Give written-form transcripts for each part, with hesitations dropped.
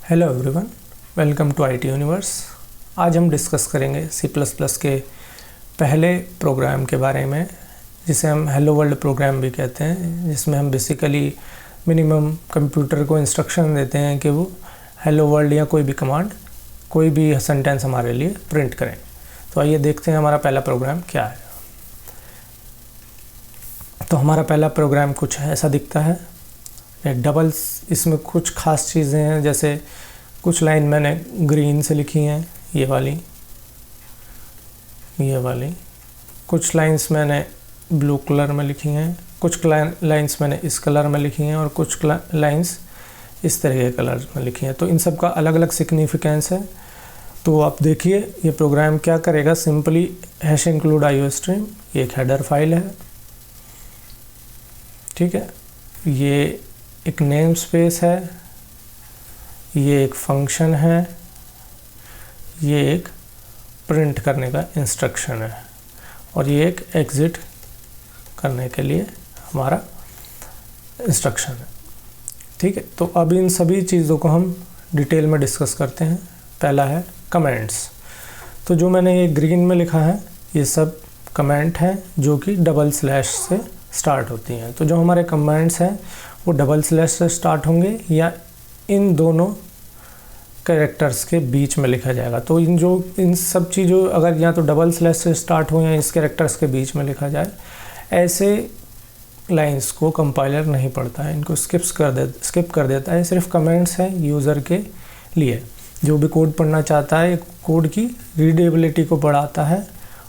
Hello everyone, welcome to IT universe. आज हम discuss करेंगे सी प्लस प्लस के पहले प्रोग्राम के बारे में, जिसे हम हेलो वर्ल्ड प्रोग्राम भी कहते हैं, जिसमें हम बेसिकली मिनिमम कंप्यूटर को इंस्ट्रक्शन देते हैं कि वो हेलो वर्ल्ड या कोई भी कमांड, कोई भी सेंटेंस हमारे लिए प्रिंट करें। तो आइए देखते हैं हमारा पहला प्रोग्राम क्या है। तो हमारा पहला प्रोग्राम कुछ ऐसा दिखता है। डबल्स, इसमें कुछ खास चीज़ें हैं, जैसे कुछ लाइन मैंने ग्रीन से लिखी हैं, ये वाली, कुछ लाइंस मैंने ब्लू कलर में लिखी हैं, कुछ लाइंस मैंने इस कलर में लिखी हैं और कुछ लाइंस इस तरह के कलर में लिखी हैं। तो इन सब का अलग अलग सिग्निफिकेंस है। तो आप देखिए ये प्रोग्राम क्या करेगा। Simply hash include IO stream, ये एक हेडर फाइल है, ठीक है। ये एक नेम स्पेस है, ये एक फंक्शन है, ये एक प्रिंट करने का इंस्ट्रक्शन है और ये एक एग्ज़िट करने के लिए हमारा इंस्ट्रक्शन है, ठीक है। तो अब इन सभी चीज़ों को हम डिटेल में डिस्कस करते हैं। पहला है कमेंट्स। तो जो मैंने ये ग्रीन में लिखा है, ये सब कमेंट हैं जो कि डबल स्लैश से स्टार्ट होती हैं। तो जो हमारे कमेंट्स हैं वो डबल स्लैश से स्टार्ट होंगे या इन दोनों कैरेक्टर्स के बीच में लिखा जाएगा। तो इन सब चीज़ों, अगर या तो डबल स्लैश से स्टार्ट हो या इस कैरेक्टर्स के बीच में लिखा जाए, ऐसे लाइंस को कंपाइलर नहीं पढ़ता है, इनको स्किप कर देता है। सिर्फ कमेंट्स हैं यूज़र के लिए। जो भी कोड पढ़ना चाहता है, कोड की रीडेबिलिटी को बढ़ाता है।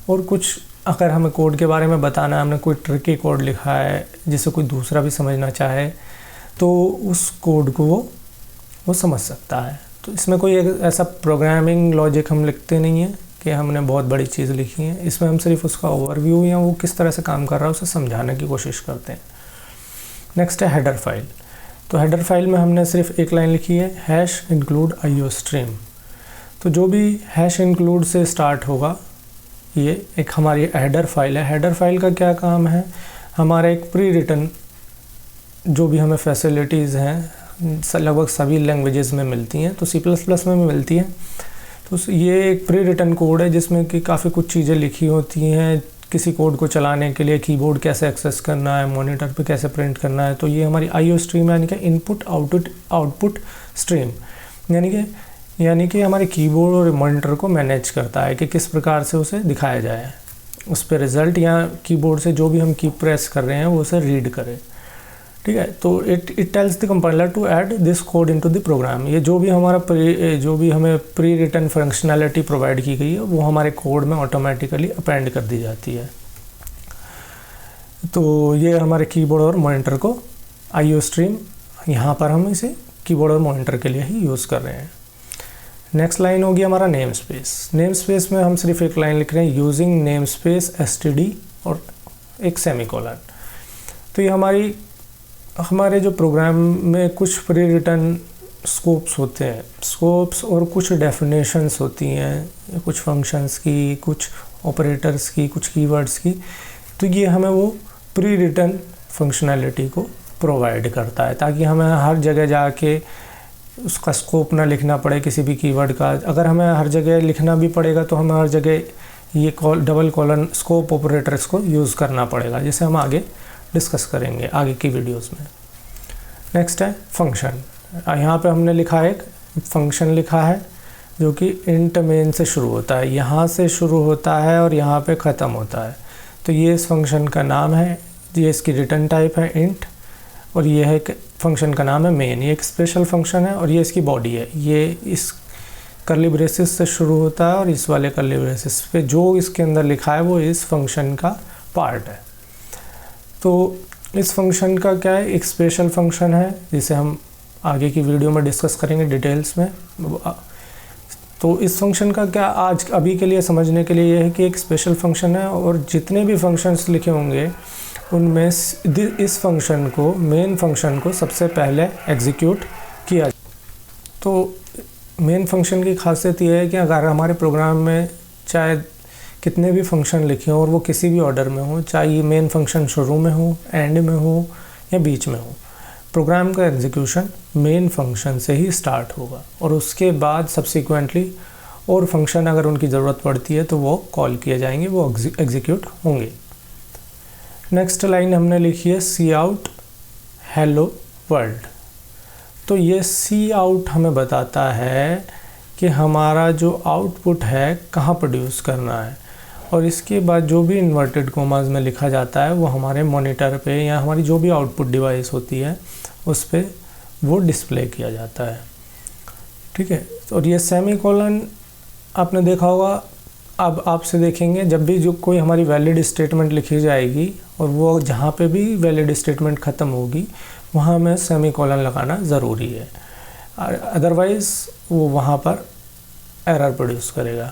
और कुछ अगर हमें कोड के बारे में बताना है, हमने कोई ट्रिकी कोड लिखा है जिसे कोई दूसरा भी समझना चाहे, तो उस कोड को वो समझ सकता है। तो इसमें कोई ऐसा प्रोग्रामिंग लॉजिक हम लिखते नहीं हैं कि हमने बहुत बड़ी चीज़ लिखी है। इसमें हम सिर्फ उसका ओवरव्यू या वो किस तरह से काम कर रहा है उसे समझाने की कोशिश करते हैं। नेक्स्ट है हेडर फाइल। तो हेडर फाइल में हमने सिर्फ एक लाइन लिखी है, हैश इंक्लूड आईओ स्ट्रीम। तो जो भी हैश इंक्लूड से स्टार्ट होगा, ये एक हमारी हेडर फाइल है। हेडर फाइल का क्या काम है, हमारा एक प्री रिटन, जो भी हमें फैसिलिटीज़ हैं लगभग सभी लैंग्वेजेस में मिलती हैं, तो सी प्लस प्लस में भी मिलती हैं। तो ये एक प्री रिटन कोड है जिसमें कि काफ़ी कुछ चीज़ें लिखी होती हैं। किसी कोड को चलाने के लिए कीबोर्ड कैसे एक्सेस करना है, मॉनिटर पे कैसे प्रिंट करना है। तो ये हमारी आईओ स्ट्रीम यानी कि इनपुट आउटपुट स्ट्रीम, यानी कि हमारे कीबोर्ड और मॉनिटर को मैनेज करता है कि किस प्रकार से उसे दिखाया जाए, उस पर रिज़ल्ट या कीबोर्ड से जो भी हम की प्रेस कर रहे हैं वो उसे रीड करे, ठीक है। तो it tells the compiler to add this code into the program. ये जो भी हमें प्री रिटन फंक्शनैलिटी प्रोवाइड की गई है वो हमारे कोड में ऑटोमेटिकली अपेंड कर दी जाती है। तो ये हमारे कीबोर्ड और मॉनिटर को आईओ स्ट्रीम, यहाँ पर हम इसे कीबोर्ड और मॉनिटर के लिए ही यूज़ कर रहे हैं। नेक्स्ट लाइन होगी हमारा नेम स्पेस। नेम स्पेस में हम सिर्फ एक लाइन लिख रहे हैं, यूजिंग नेम स्पेस एसटीडी और एक सेमीकोलन। तो ये हमारे जो प्रोग्राम में कुछ प्री रिटन स्कोप्स होते हैं, स्कोप्स और कुछ डेफिनेशंस होती हैं, कुछ फंक्शंस की, कुछ ऑपरेटर्स की, कुछ कीवर्ड्स की। तो ये हमें वो प्री रिटन फंक्शनैलिटी को प्रोवाइड करता है ताकि हमें हर जगह जाके उसका स्कोप ना लिखना पड़े किसी भी कीवर्ड का। अगर हमें हर जगह लिखना भी पड़ेगा तो हमें हर जगह ये डबल कॉलन स्कोप ऑपरेटर्स को यूज़ करना पड़ेगा, जिसे हम आगे डिस्कस करेंगे आगे की वीडियोस में। नेक्स्ट है फंक्शन। यहाँ पे हमने लिखा है, एक फंक्शन लिखा है जो कि इंट मेन से शुरू होता है, यहाँ से शुरू होता है और यहाँ पे ख़त्म होता है। तो ये इस फंक्शन का नाम है, ये इसकी रिटर्न टाइप है इंट, और ये है फंक्शन का नाम है मेन। ये एक स्पेशल फंक्शन है और ये इसकी बॉडी है। ये इस कर्ली ब्रेसेस से शुरू होता है और इस वाले कर्ली ब्रेसेस पे जो इसके अंदर लिखा है वो इस फंक्शन का पार्ट है। तो इस फंक्शन का क्या है, एक स्पेशल फंक्शन है जिसे हम आगे की वीडियो में डिस्कस करेंगे डिटेल्स में। तो इस फंक्शन का क्या आज अभी के लिए समझने के लिए ये है कि एक स्पेशल फंक्शन है और जितने भी फंक्शंस लिखे होंगे उनमें इस फंक्शन को, मेन फंक्शन को सबसे पहले एग्जीक्यूट किया। तो मेन फंक्शन की खासियत यह है कि अगर हमारे प्रोग्राम में चाहे कितने भी फंक्शन लिखे हों और वो किसी भी ऑर्डर में हो, चाहे ये मेन फंक्शन शुरू में हो, एंड में हो या बीच में हो, प्रोग्राम का एग्जीक्यूशन मेन फंक्शन से ही स्टार्ट होगा और उसके बाद सब्सिक्वेंटली और फंक्शन अगर उनकी ज़रूरत पड़ती है तो वो कॉल किए जाएंगे, वो एग्जीक्यूट होंगे। नेक्स्ट लाइन हमने लिखी है सी आउट हेलो वर्ल्ड। तो ये सी आउट हमें बताता है कि हमारा जो आउटपुट है कहाँ प्रोड्यूस करना है, और इसके बाद जो भी इन्वर्टेड कोमास में लिखा जाता है वो हमारे मॉनिटर पे या हमारी जो भी आउटपुट डिवाइस होती है उस पर वो डिस्प्ले किया जाता है। ठीक है, और ये सेमीकोलन आपने देखा होगा, अब आपसे देखेंगे जब भी जो कोई हमारी वैलिड स्टेटमेंट लिखी जाएगी और वो जहाँ पे भी वैलिड स्टेटमेंट ख़त्म होगी वहाँ में सेमीकोलन लगाना ज़रूरी है, अदरवाइज़ वो वहाँ पर एरर प्रोड्यूस करेगा।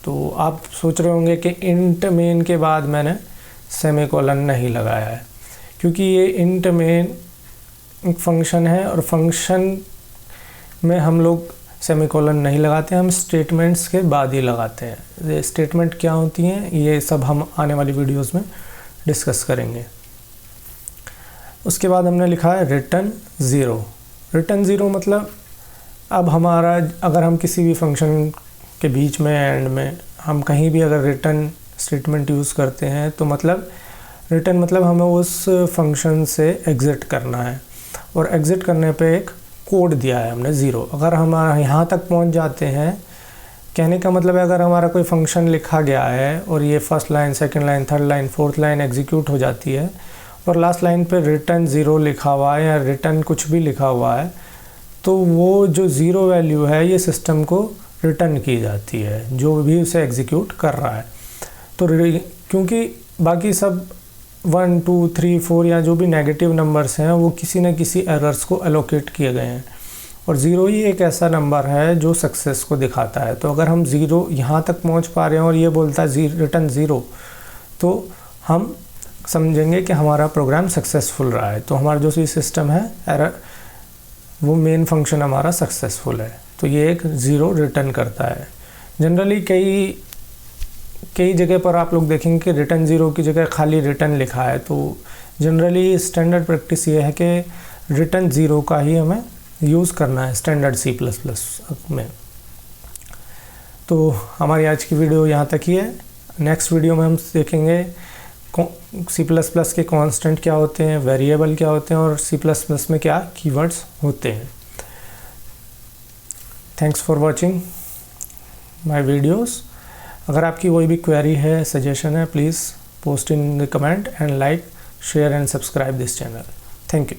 तो आप सोच रहे होंगे कि इंट मेन के बाद मैंने सेमीकोलन नहीं लगाया है, क्योंकि ये इंट मेन एक फंक्शन है और फंक्शन में हम लोग सेमीकोलन नहीं लगाते, हम स्टेटमेंट्स के बाद ही लगाते हैं। ये स्टेटमेंट क्या होती हैं ये सब हम आने वाली वीडियोस में डिस्कस करेंगे। उसके बाद हमने लिखा है रिटर्न ज़ीरो। रिटर्न ज़ीरो मतलब अब हमारा अगर हम किसी भी फंक्शन के बीच में एंड में हम कहीं भी अगर रिटर्न स्टेटमेंट यूज़ करते हैं तो मतलब रिटर्न मतलब हमें उस फंक्शन से एग्ज़िट करना है, और एग्ज़िट करने पे एक कोड दिया है हमने ज़ीरो। अगर हमारा यहाँ तक पहुँच जाते हैं, कहने का मतलब है अगर हमारा कोई फंक्शन लिखा गया है और ये first line, second line, third line, fourth line execute हो जाती है और लास्ट लाइन पे रिटर्न ज़ीरो लिखा हुआ है या रिटर्न कुछ भी लिखा हुआ है, तो वो जो ज़ीरो वैल्यू है ये सिस्टम को रिटर्न की जाती है जो भी उसे एग्जीक्यूट कर रहा है। तो क्योंकि बाकी सब 1, 2, 3, 4 या जो भी नेगेटिव नंबर्स हैं वो किसी न किसी एरर्स को एलोकेट किए गए हैं, और ज़ीरो ही एक ऐसा नंबर है जो सक्सेस को दिखाता है। तो अगर हम ज़ीरो यहाँ तक पहुँच पा रहे हैं और ये बोलता है रिटर्न ज़ीरो, तो हम समझेंगे कि हमारा प्रोग्राम सक्सेसफुल रहा है। तो हमारा जो भी सिस्टम है एरर वो मेन फंक्शन हमारा सक्सेसफुल है। तो ये एक ज़ीरो रिटर्न करता है। जनरली कई जगह पर आप लोग देखेंगे कि रिटर्न ज़ीरो की जगह खाली रिटर्न लिखा है, तो जनरली स्टैंडर्ड प्रैक्टिस ये है कि रिटर्न ज़ीरो का ही हमें यूज़ करना है स्टैंडर्ड C++ में। तो हमारी आज की वीडियो यहाँ तक ही है। नेक्स्ट वीडियो में हम देखेंगे C++ के कांस्टेंट क्या होते हैं, वेरिएबल क्या होते हैं और C++ में क्या कीवर्ड्स होते हैं। Thanks for watching my videos. अगर आपकी कोई भी क्वेरी है, सजेशन है, please post in the comment and like, share and subscribe this channel. Thank you.